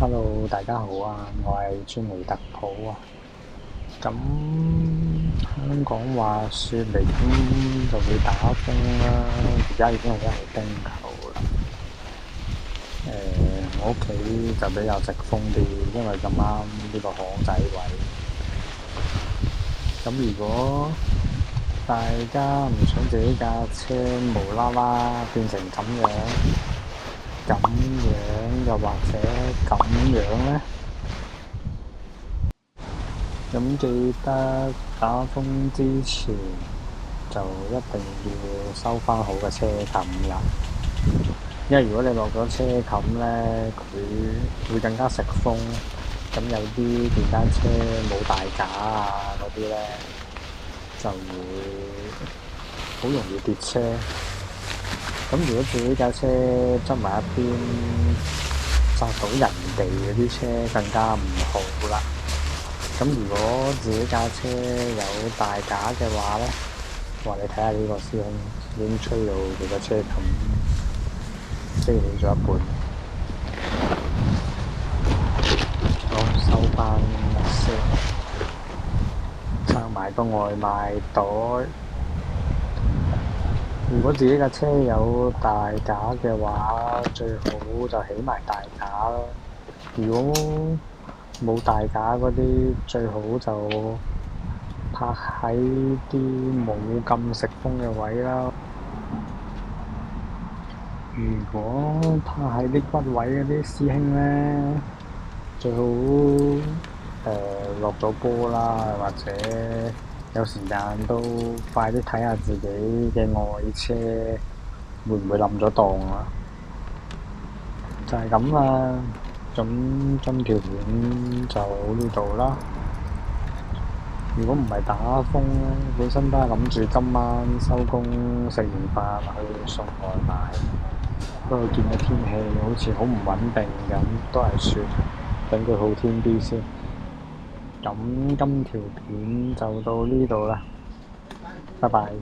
Hello，大家好啊！我係尊尼特普啊。咁香港話説嚟咁就會打風啦，而家已經係一號風球啦。我屋企就比較直風啲，因為咁啱呢個巷仔位。咁如果大家唔想自己架車無啦啦變成咁樣，又或者咁樣呢？咁記得打風之前就一定要收翻好個車冚啦，因為如果你落咗車冚呢，佢會更加食風。咁有啲電單車冇大架啊嗰啲呢，就會好容易跌車。咁如果自己架車側埋一邊，砸到人哋嗰啲車更加唔好啦。咁如果自己架車有大架嘅話呢，哇！你睇下呢個師兄已經吹到佢個車冚飛起咗一半。好，收翻先，收埋個外賣袋。如果自己架車有大架嘅話，最好就起埋大架啦。如果冇大架嗰啲，最好就泊喺啲冇咁食風嘅位啦。如果泊喺啲骨位嗰啲師兄呢，最好落咗波啦，或者有時間都快啲睇下自己嘅愛車會唔會冧咗檔啦。就係咁啦。咁今條片就呢度啦。如果唔係打風咧，本身都係諗住今晚收工食完飯去送外賣，不過見個天氣好似好唔穩定咁，都係算等佢好天啲先。咁今條片就到呢度啦，拜拜。